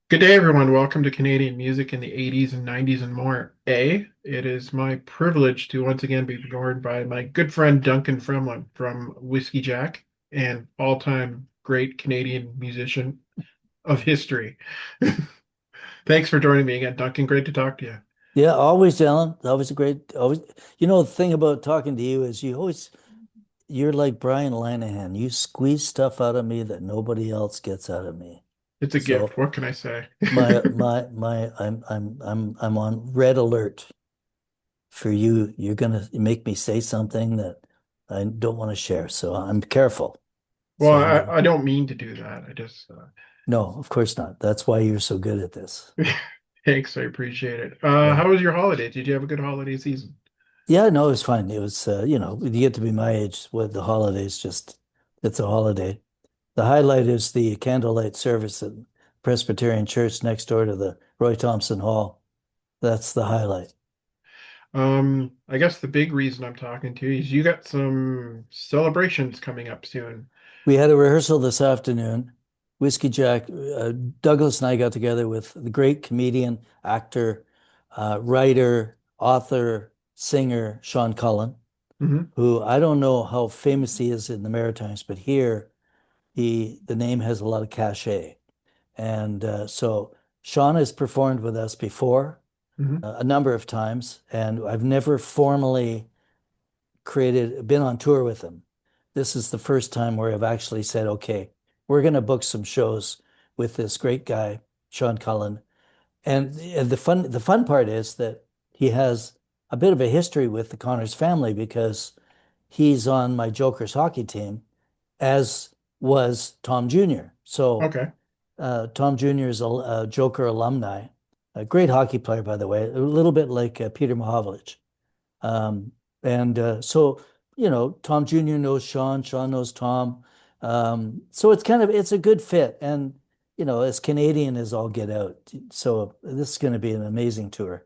Good day, everyone. Welcome to Canadian music in the 80s and 90s and more. It is my privilege to once again be joined by my good friend Duncan Fremlin from Whiskey Jack, and all-time great Canadian musician of history. Thanks for joining me again, Duncan. Great to talk to you. Yeah, always, Alan. Always a great, always. The thing about talking to you is you're like Brian Lanahan. You squeeze stuff out of me that nobody else gets out of me. It's a gift. So What can I say? I'm on red alert for you. You're gonna make me say something that I don't want to share. So I'm careful. Well, So I don't mean to do that. I just no, of course not. That's why you're so good at this. thanks. I appreciate it. Yeah. How was your holiday? Did you have a good holiday season? Yeah, no, it was fine. It was, you get to be my age with the holidays, it's a holiday. The highlight is the candlelight service at Presbyterian Church next door to the Roy Thompson Hall. That's the highlight. I guess the big reason I'm talking to you is you got some celebrations coming up soon. We had a rehearsal this afternoon. Whiskey Jack, Douglas and I got together with the great comedian, actor, writer, author, singer, Sean Cullen, Hmm. who I don't know how famous he is in the Maritimes, but here the name has a lot of cachet. And so Sean has performed with us before Hmm. a number of times, and I've never formally been on tour with him. This is the first time where I've actually said, okay, we're going to book some shows with this great guy, Sean Cullen. And the fun part is that he has a bit of a history with the Connors family because he's on my Jokers hockey team, as was Tom Jr. So Okay. Tom Jr. is a Joker alumni, a great hockey player, by the way, a little bit like Peter Mahovlich. Um, and so, Tom Jr. knows Sean, Sean knows Tom. So it's a good fit. And, as Canadian as all get out. So this is going to be an amazing tour.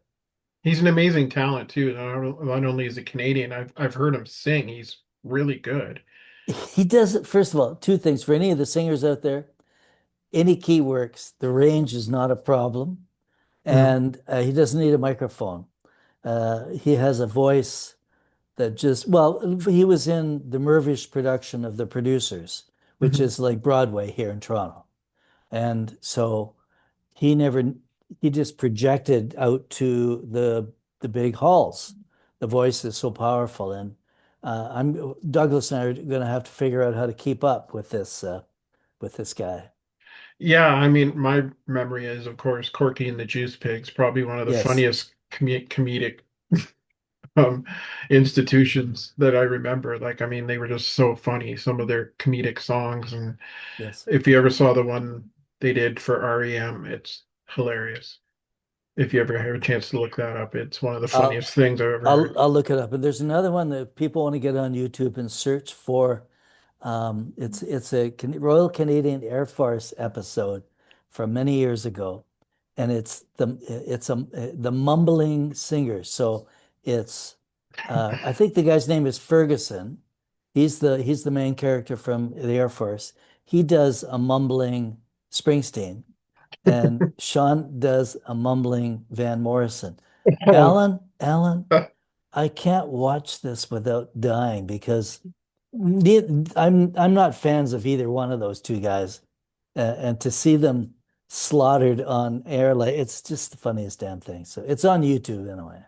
He's an amazing talent too. Not only is he Canadian, I've heard him sing. He's really good. He does it, first of all, two things for any of the singers out there. Any key works, the range is not a problem. Mhm. And he doesn't need a microphone. He has a voice that he was in the Mirvish production of The Producers, which Mhm. is like Broadway here in Toronto. And so he never, he just projected out to the big halls. The voice is so powerful. And Douglas and I are going to have to figure out how to keep up with this guy. Yeah, I mean, my memory is, of course, Corky and the Juice Pigs, probably one of the Yes, funniest comedic um, institutions that I remember. Like, I mean, they were just so funny, some of their comedic songs. And yes. if you ever saw the one they did for REM, it's hilarious. If you ever have a chance to look that up, it's one of the I'll funniest things I've ever I'll heard. I'll look it up. And there's another one that people want to get on YouTube and search for. It's a Royal Canadian Air Force episode from many years ago, and the mumbling singer. So it's I think the guy's name is Ferguson. He's the main character from the Air Force. He does a mumbling Springsteen, and Sean does a mumbling Van Morrison. Oh, Alan, I can't watch this without dying because I'm not fans of either one of those two guys, and to see them slaughtered on air, like it's just the funniest damn thing. So it's on YouTube anyway.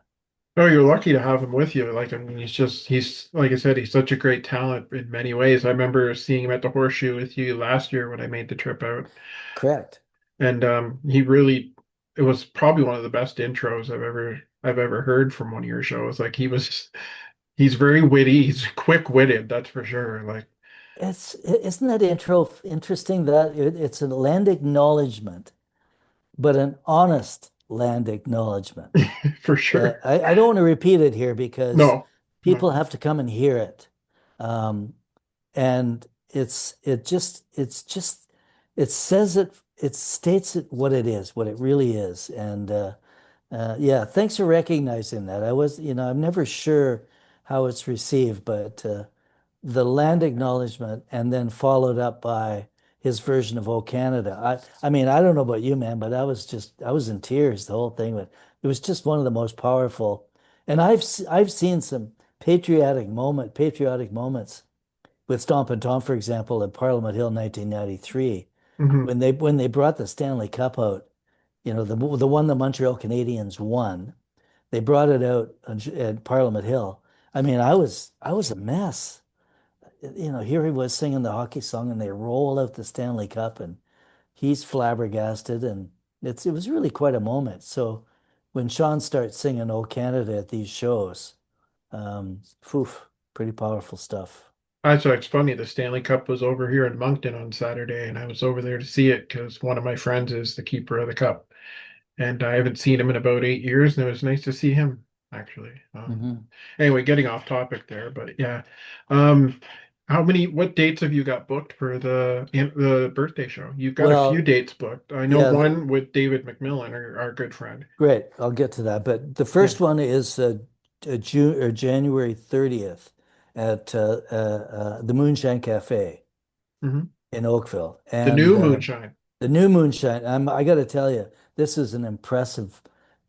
no, you're lucky to have him with you. Like, I mean, he's, like I said, he's such a great talent in many ways. I remember seeing him at the Horseshoe with you last year when I made the trip out. Correct. And he really, it was probably one of the best intros I've ever heard from one of your shows. Like, he's very witty, he's quick-witted, that's for sure. Like, Isn't that intro interesting that it's a land acknowledgement, but an honest land acknowledgement. for sure. I don't want to repeat it here because No, people no. have to come and hear it. Um, and it states it what it is, what it really is. And yeah, thanks for recognizing that. I'm never sure how it's received, but the land acknowledgement and then followed up by his version of "Oh Canada." I mean, I don't know about you, man, but I was in tears the whole thing. But it was just one of the most powerful. And I've seen some patriotic moments with Stompin' Tom, for example, at Parliament Hill, 1993, Hmm. when they brought the Stanley Cup out. You know, the one the Montreal Canadiens won. They brought it out at Parliament Hill. I mean, I was a mess. You know, here he was singing the hockey song, and they roll out the Stanley Cup, and he's flabbergasted, and it was really quite a moment. So when Sean starts singing "Oh Canada" at these shows, poof, pretty powerful stuff. That's why it's funny. The Stanley Cup was over here in Moncton on Saturday, and I was over there to see it because one of my friends is the keeper of the cup, and I haven't seen him in about 8 years, and it was nice to see him actually. Hmm. Anyway, getting off topic there, but yeah. What dates have you got booked for the birthday show? You've got a few Well, dates booked. I know yeah, one with David McMillan, our good friend. great. I'll get to that. But the Yeah. first one is June or January 30th at the Moonshine Cafe Hmm. in Oakville. The And new Moonshine. the new Moonshine, I got to tell you, this is an impressive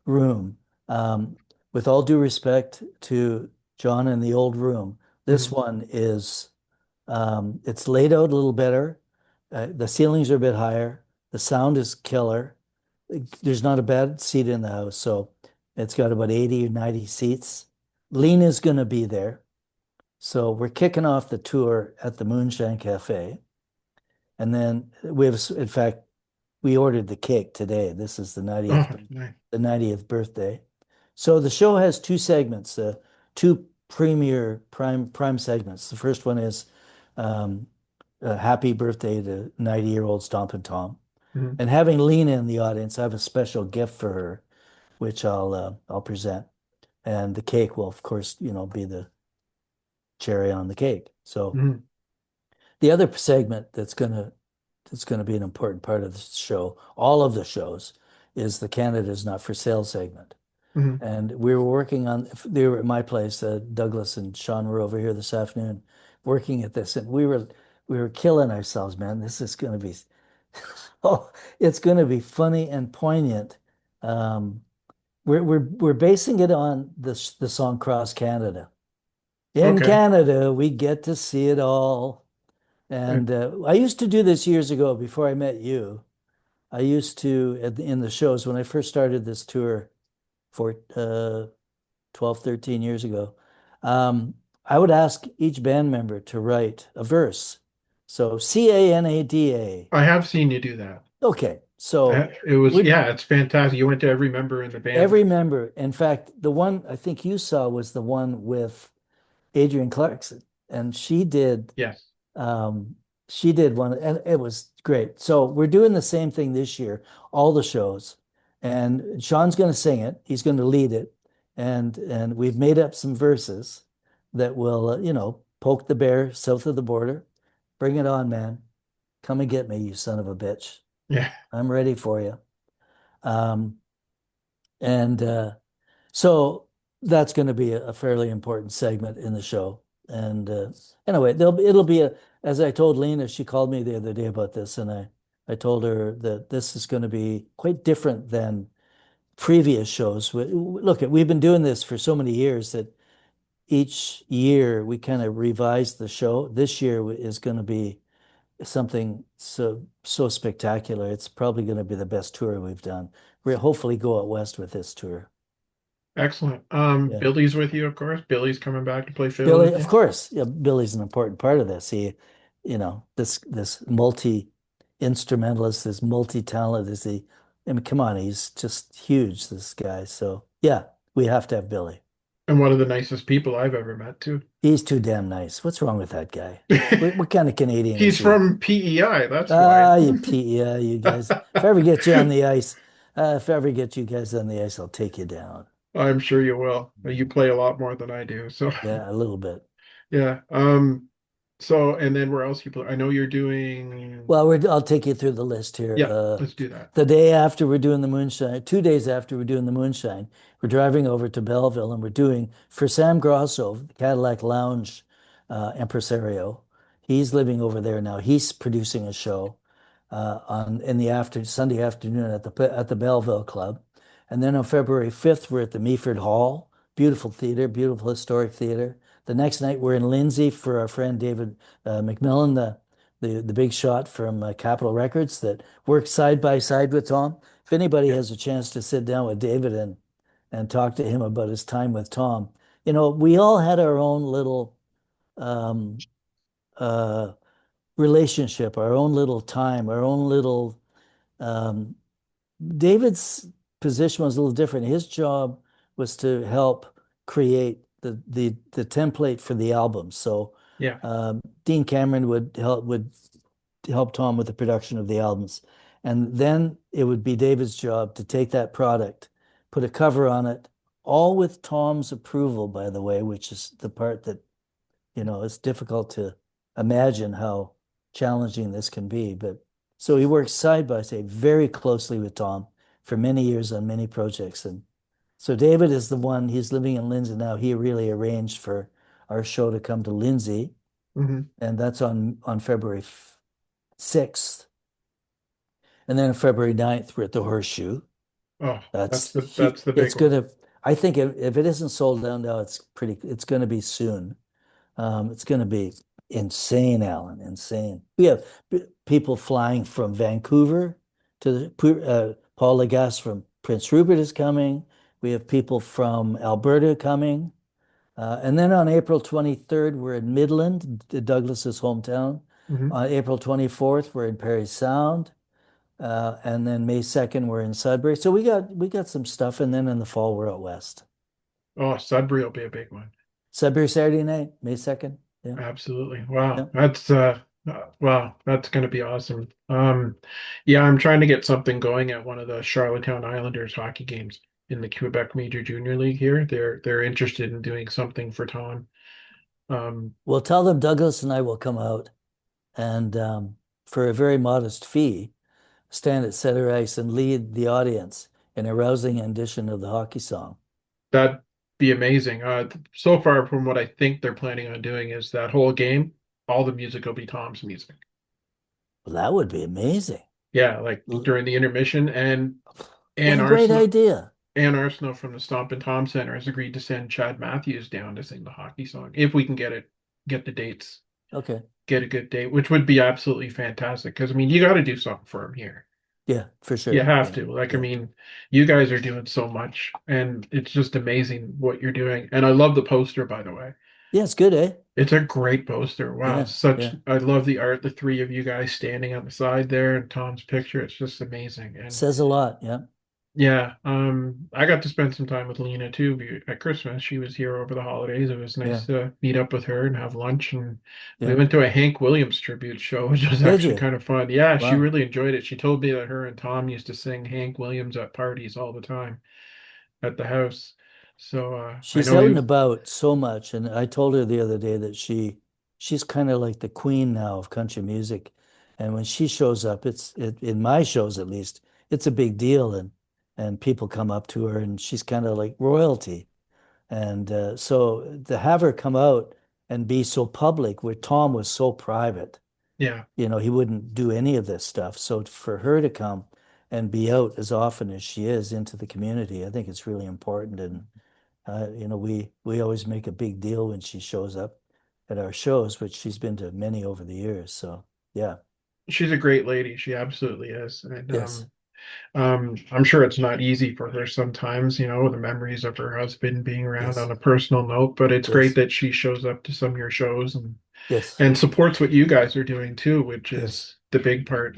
room. Um, with all due respect to John and the old room, this Hmm. one is it's laid out a little better. The ceilings are a bit higher. The sound is killer. There's not a bad seat in the house, so it's got about 80 or 90 seats. Lena's going to be there. So we're kicking off the tour at the Moonshine Cafe. And then in fact, we ordered the cake today. This is Oh, nice. the 90th birthday. So the show has two segments, two prime segments. The first one is um, happy birthday to 90-year-old Stompin' Tom. Hmm. And having Lena in the audience, I have a special gift for her, which I'll present. And the cake will, of course, be the cherry on the cake. So Hmm. the other segment that's gonna be an important part of the show, all of the shows, is the Canada's Not for Sale segment. Hmm. And we were working on, they were at my place, Douglas and Sean were over here this afternoon working at this, and we were killing ourselves, man. This is gonna be oh, it's gonna be funny and poignant. Um, we're basing it on the song Cross Canada. In Okay. Canada, we get to see it all. And And I used to do this years ago before I met you. I used to, in the shows, when I first started this tour for 12, 13 years ago, I would ask each band member to write a verse. So Canada. I have seen you do that. Okay, so It was, we yeah, it's fantastic. You went to every member in the band. every member, in fact, the one I think you saw was the one with Adrienne Clarkson, and Yes. um, she did one, and it was great. So we're doing the same thing this year, all the shows, and Sean's going to sing it. He's going to lead it, and we've made up some verses that will, poke the bear south of the border. Bring it on, man. Come and get me, you son of a bitch. Yeah. I'm ready for you. Um, and so that's going to be a fairly important segment in the show. And anyway, it'll be as I told Lena, she called me the other day about this, and I told her that this is going to be quite different than previous shows. Look, we've been doing this for so many years that each year we kind of revise the show. This year is going to be something so spectacular. It's probably going to be the best tour we've done. We'll hopefully go out west with this tour. Excellent. Yeah. Billy's with you, of course. Billy's coming back to play fiddle Billy, with of you. course, yeah, Billy's an important part of this. This multi instrumentalist, this multi talent is he. I mean, come on, he's just huge, this guy. So yeah, we have to have Billy. And one of the nicest people I've ever met, too. He's too damn nice. What's wrong with that guy? What kind of Canadian is He's he? from PEI, that's why. Ah, yeah, you guys. If I ever get you on the ice, if I ever get you guys on the ice, I'll take you down. I'm sure you will. You play a lot more than I do. So Yeah, a little bit. yeah. So and then where else you play? I know you're doing, Well, I'll take you through the list here. yeah, let's do that. The day after we're doing the moonshine, 2 days after we're doing the moonshine, we're driving over to Belleville and we're doing for Sam Grosso, Cadillac Lounge impresario. He's living over there now. He's producing a show. on in the after Sunday afternoon at the Belleville Club. And then on February 5th, we're at the Meaford Hall. Beautiful theater, beautiful historic theater. The next night, we're in Lindsay for our friend David McMillan, the big shot from Capitol Records that works side by side with Tom. If anybody Yeah. has a chance to sit down with David and talk to him about his time with Tom, we all had our own little um, uh, relationship, our own little time, our own little. Um, David's position was a little different. His job was to help create the template for the album. So Yeah. Dean Cameron would help Tom with the production of the albums, and then it would be David's job to take that product, put a cover on it, all with Tom's approval, by the way, which is the part that it's difficult to imagine how challenging this can be. But so he works side by side very closely with Tom for many years on many projects. And so David is the one, he's living in Lindsay now. He really arranged for our show to come to Lindsay. Hmm. And that's on February 6th. And then on February 9th, we're at the Horseshoe. Oh, That's that's the it's big one. gonna, I think if it isn't sold out now, it's gonna be soon. It's going to be insane, Alan, insane. We have people flying from Vancouver to Paul Legas from Prince Rupert is coming. We have people from Alberta coming. And then on April 23rd, we're in Midland, Douglas's hometown. Hmm. On April 24th, we're in Parry Sound. And then May 2nd, we're in Sudbury. So we got some stuff. And then in the fall, we're out west. Oh, Sudbury will be a big one. Sudbury Saturday night, May 2nd. Yeah. Absolutely. Wow. Yeah. Wow, that's going to be awesome. Yeah, I'm trying to get something going at one of the Charlottetown Islanders hockey games in the Quebec Major Junior League here. They're interested in doing something for Tom. Um, Well, tell them Douglas and I will come out and for a very modest fee, stand at center ice and lead the audience in a rousing rendition of the hockey song. that'd be amazing. So far from what I think they're planning on doing is that whole game, all the music will be Tom's music. Well, that would be amazing. Yeah, like during the intermission What and a great Arsenal. idea. Ann Arsenault from the Stompin Tom Center has agreed to send Chad Matthews down to sing the hockey song if we can get the dates, Okay. get a good date, which would be absolutely fantastic. Because I mean, you got to do something for him here. Yeah, for You sure. have Yeah. to. Like, I Yeah. mean, you guys are doing so much, and it's just amazing what you're doing. And I love the poster, by the way. Yeah, it's good, eh? It's a great poster. Wow, Yeah. such Yeah. I love the art, the three of you guys standing on the side there and Tom's picture. It's just amazing. And Says a lot. Yeah. yeah, I got to spend some time with Lena too at Christmas. She was here over the holidays. It was Yeah. nice to meet up with her and have lunch. And we Yeah. went to a Hank Williams tribute show, which was Did actually you? kind of fun. Yeah, she Wow. really enjoyed it. She told me that her and Tom used to sing Hank Williams at parties all the time at the house. So I She's know out and he, about so much, and I told her the other day that she's kind of like the queen now of country music. And when she shows up, in my shows at least, it's a big deal, and people come up to her, and she's kind of like royalty. And so to have her come out and be so public, where Tom was so private, yeah, he wouldn't do any of this stuff. So for her to come and be out as often as she is into the community, I think it's really important. And we always make a big deal when she shows up at our shows, which she's been to many over the years. So yeah, she's a great lady. She absolutely is. And yes, I'm sure it's not easy for her sometimes, the memories of her husband being around on yes, a personal note, but it's great yes, that she shows up to some of your shows yes, and supports what you guys are doing too, which yes. is the big part.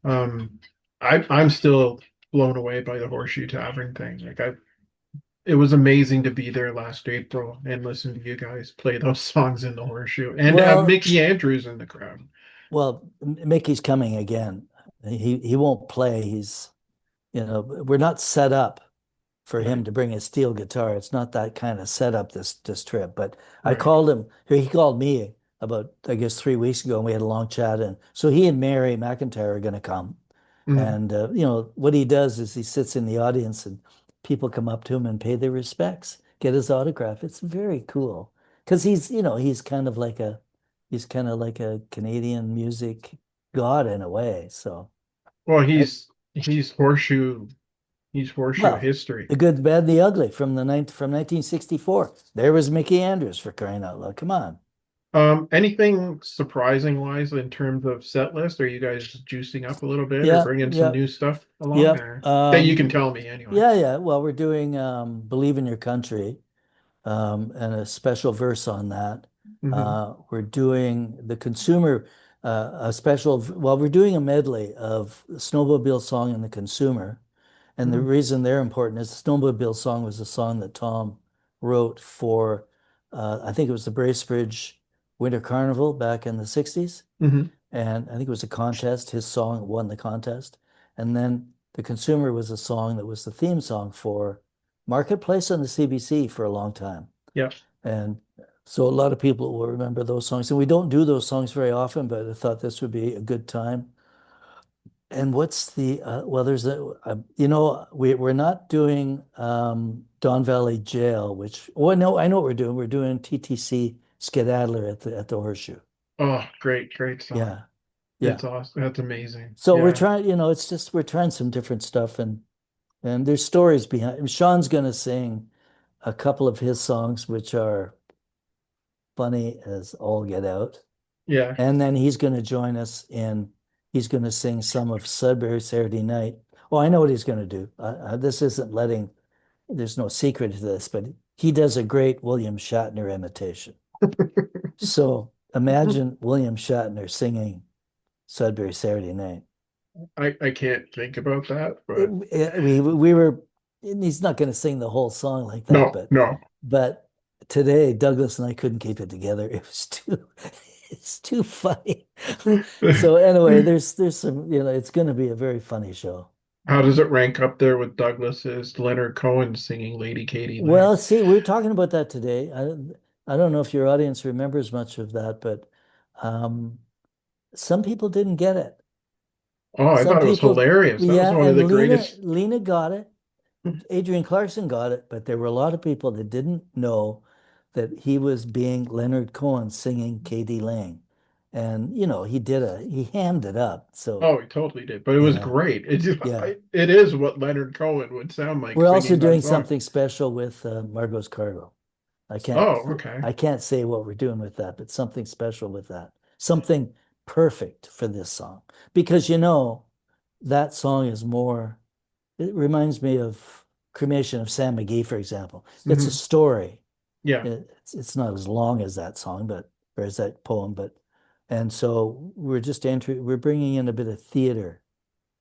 Um, I'm still blown away by the Horseshoe Tavern thing. It was amazing to be there last April and listen to you guys play those songs in the Horseshoe and have Well, Mickey Andrews in the crowd. Mickey's coming again. He won't play. We're not set up for him Right, to bring a steel guitar. It's not that kind of setup this trip. But I right. called him. He called me about I guess 3 weeks ago, and we had a long chat. And so he and Mary McIntyre are going to come. Mhm. And what he does is he sits in the audience, and people come up to him and pay their respects, get his autograph. It's very cool because he's kind of like a Canadian music. God in a way. So, Well, I, he's horseshoe well, history. the good, the bad, and the ugly from from 1964. There was Mickey Andrews for crying out loud. Come on. Anything surprising wise in terms of set list? Are you guys juicing up a little bit or Yeah, bringing some yeah, new stuff along yeah. or that you can tell me anyway? Yeah, yeah. Well, we're doing Believe in Your Country, and a special verse on that. Hmm. We're doing the consumer, a special, well, we're doing a medley of the Snowmobile Song and the Consumer. And the reason they're important is the Snowmobile Song was a song that Tom wrote for, I think it was the Bracebridge Winter Carnival back in the 60s. Hmm. And I think it was a contest. His song won the contest. And then The Consumer was a song that was the theme song for Marketplace on the CBC for a long time. Yeah. And so a lot of people will remember those songs. And we don't do those songs very often, but I thought this would be a good time. And what's the well, there's we're not doing Don Valley Jail, which well no, I know what we're doing. We're doing TTC Skedaddler at the Horseshoe. Oh, great, great song. Yeah. Yeah. It's awesome. That's amazing. So we're Yeah. trying, it's just we're trying some different stuff, and there's stories behind. Sean's gonna sing a couple of his songs, which are funny as all get out. Yeah. And then he's going to join us in, he's going to sing some of Sudbury Saturday Night. Oh, I know what he's going to do. This isn't letting, there's no secret to this, but he does a great William Shatner imitation. So imagine William Shatner singing Sudbury Saturday Night. I can't think about that, It, but we were, and he's not going to sing the whole song like that, no, no. but today Douglas and I couldn't keep it together. It was too, it's too funny. So anyway, there's some, it's going to be a very funny show. How does it rank up there with Douglas's Leonard Cohen singing Lady Katie Lang? Well, see, we were talking about that today. I don't know if your audience remembers much of that, but um, some people didn't get it. Oh, I Some thought it was people, hilarious. That was yeah, one of and the Lena greatest. Lena got it. Adrian Clarkson got it, but there were a lot of people that didn't know that he was being Leonard Cohen singing Katie Lang. And he hammed it up. So Oh, he totally did, but it was yeah, great. yeah. It is what Leonard Cohen would sound like We're also singing that doing song. something special with Margot's Cargo. I can't Oh, okay. I can't say what we're doing with that, but something special with that. Something perfect for this song. Because that song is more, it reminds me of Cremation of Sam McGee, for example. It's a Hmm. story. Yeah, It's not as long as that song, or as that poem, and so we're bringing in a bit of theater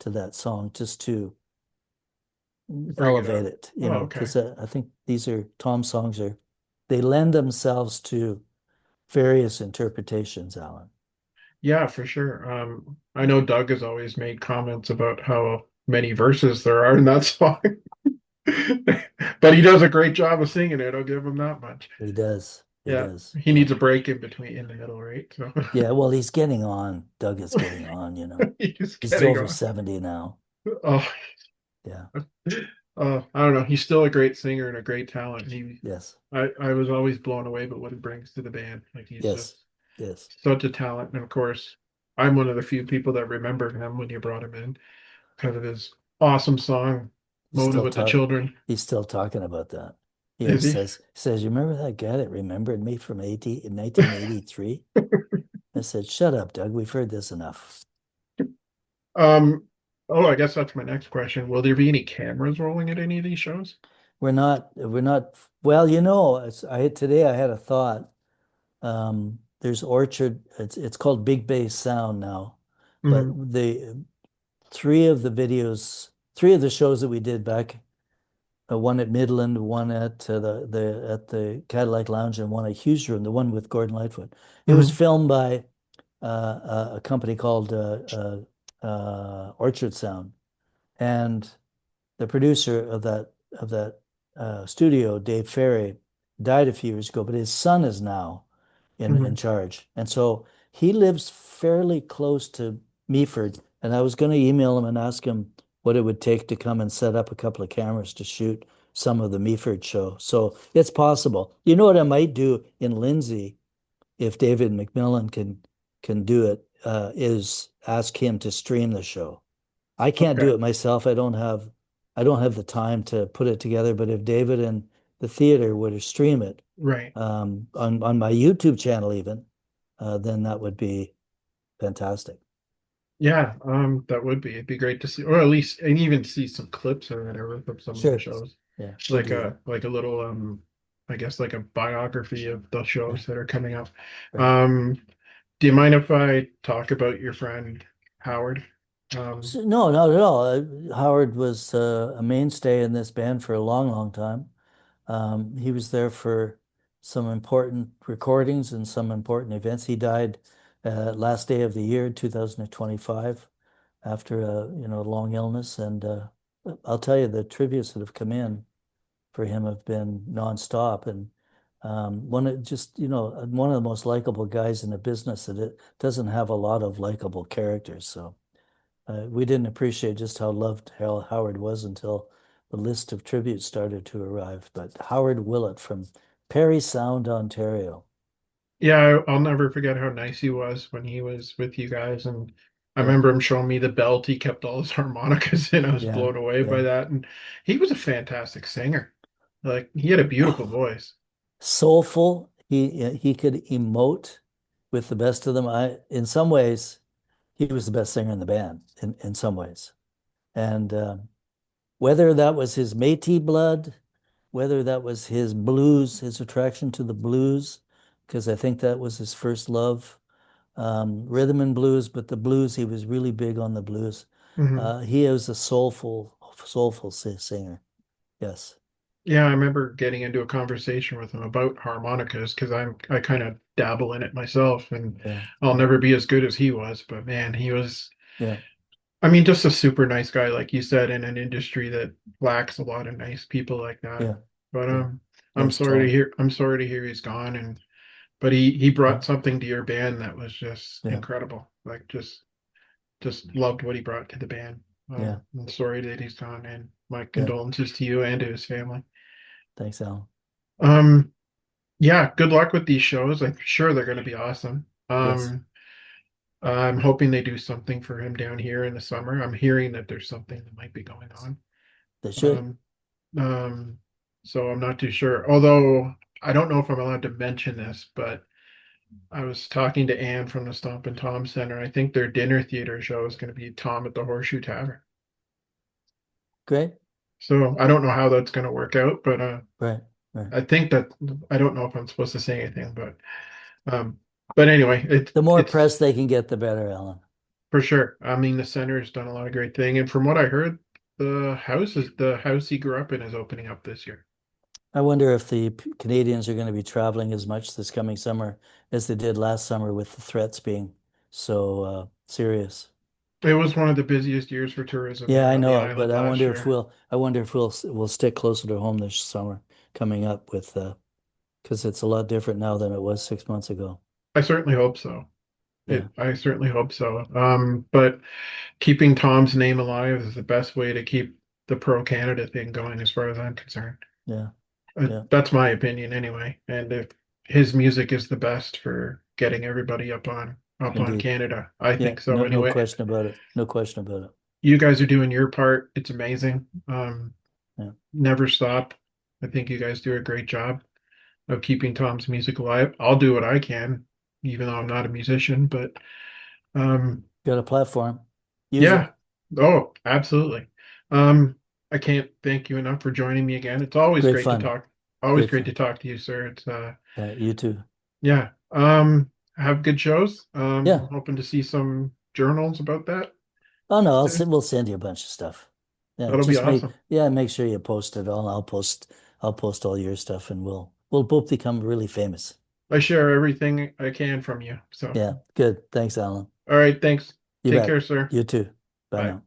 to that song just to bring it elevate up. it, Oh, okay. because I think these are Tom songs they lend themselves to various interpretations, Alan. Yeah, for sure. I know Doug has always made comments about how many verses there are in that song, but he does a great job of singing it. I'll give him that much. He does. He Yeah, does. he needs a break in between, in the middle, right? So Yeah, well, he's getting on. Doug is getting on. he's He's getting over on. 70 now. Oh, Yeah. I don't know. He's still a great singer and a great talent. Yes. I was always blown away by what he brings to the band. Like he's Yes. just Yes. such a talent. And of course, I'm one of the few people that remember him when you brought him in because of his awesome song, He's Mona still with the talk Children. he's still talking about that. He Is always he? says, you remember that guy that remembered me from 1983? I said, shut up, Doug. We've heard this enough. Um, oh, I guess that's my next question. Will there be any cameras rolling at any of these shows? We're not, well, today I had a thought. There's Orchard, it's called Big Bass Sound now, but Hmm. the three of the shows that we did back, one at Midland, one at the Cadillac Lounge, and one at Hughes Room, the one with Gordon Lightfoot. It was Hmm. filmed by a company called Orchard Sound, and the producer of that studio, Dave Ferry, died a few years ago, but his son is now in Hmm. charge, and so he lives fairly close to Meaford. And I was going to email him and ask him what it would take to come and set up a couple of cameras to shoot some of the Meaford show. So it's possible. You know what I might do in Lindsay if David McMillan can do it. is ask him to stream the show. I can't Okay. do it myself. I don't have the time to put it together. But if David and the theater were to stream it Right. on my YouTube channel, even, then that would be fantastic. Yeah, that would be. It'd be great to see, or at least, and even see some clips or whatever from some of the Sure. shows, Yeah, we'll do that. like a little, I guess like a biography of the Yeah, shows that are coming up. right. Um, do you mind if I talk about your friend Howard? Um, So, no, not at all. Howard was a mainstay in this band for a long, long time. He was there for some important recordings and some important events. He died last day of the year, 2025, after a long illness. And I'll tell you, the tributes that have come in for him have been nonstop. And one of the most likable guys in the business that it doesn't have a lot of likable characters. So we didn't appreciate just how loved Howard was until the list of tributes started to arrive. But Howard Willett from Parry Sound, Ontario. yeah, I'll never forget how nice he was when he was with you guys, and I Yeah, remember him showing me the belt. He kept all his harmonicas in. I was yeah, blown away by yeah. that, and he was a fantastic singer. Like he had a beautiful voice. Soulful. He could emote with the best of them. In some ways, he was the best singer in the band. In some ways, and whether that was his Métis blood, whether that was his blues, his attraction to the blues, because I think that was his first love, rhythm and blues, but the blues, he was really big on the blues. Hmm. He was a soulful singer. Yes. Yeah, I remember getting into a conversation with him about harmonicas because I kind of dabble in it myself, and Yeah. I'll Yeah. never be as good as he was. But man, he was. Yeah. I mean, just a super nice guy, like you said, in an industry that lacks a lot of nice people like that. Yeah. But Yeah. Nice tone. I'm sorry to hear he's gone, and but he Yeah. brought something to your band that was just Yeah. incredible. Like just loved what he brought to the band. Yeah. I'm sorry that he's gone, and my Yeah. condolences to you and to his family. Thanks, Alan. Um, yeah, good luck with these shows. I'm sure they're going to be awesome. Yes. I'm hoping they do something for him down here in the summer. I'm hearing that there's something that might be going on. They should. Um, um, so I'm not too sure. Although I don't know if I'm allowed to mention this, but I was talking to Ann from the Stompin Tom Center. I think their dinner theater show is going to be Tom at the Horseshoe Tavern. Great. So I don't know how that's going to work out, but Right. Right. I think that I don't know if I'm supposed to say anything, um, but anyway, The more it's press they can get, the better, Alan. for sure. I mean, the center has done a lot of great thing, and from what I heard, the house he grew up in is opening up this year. I wonder if the Canadians are going to be traveling as much this coming summer as they did last summer with the threats being so serious. It was one of the busiest years for tourism Yeah, here I on the know, but island last year. I wonder if we'll stick closer to home this summer coming up with because it's a lot different now than it was 6 months ago. I certainly hope so. Yeah, I certainly hope so. But keeping Tom's name alive is the best way to keep the pro Canada thing going, as far as I'm concerned. yeah, yeah, That's my opinion anyway. And if his music is the best for getting everybody up on indeed. Canada, I Yeah, think so no anyway. question about it. No question about it. You guys are doing your part. It's amazing. Yeah, Never stop. I think you guys do a great job of keeping Tom's music alive. I'll do what I can, even though I'm not a musician, but um, got a platform. Use it. yeah. Oh, absolutely. Um, I can't thank you enough for joining me again. It's always Great great to fun. talk. Always Great great to fun. talk to you, sir. It's You too. yeah. Have good shows. I'm Yeah. hoping to see some journals about that Oh no, soon. we'll send you a bunch of stuff. Yeah, That'll be awesome. make sure you post it all. I'll post all your stuff and we'll both become really famous. I share everything I can from you. So, Yeah, good. Thanks, Alan. all right, thanks. You Take bet. care, sir. You too. Bye Bye. now.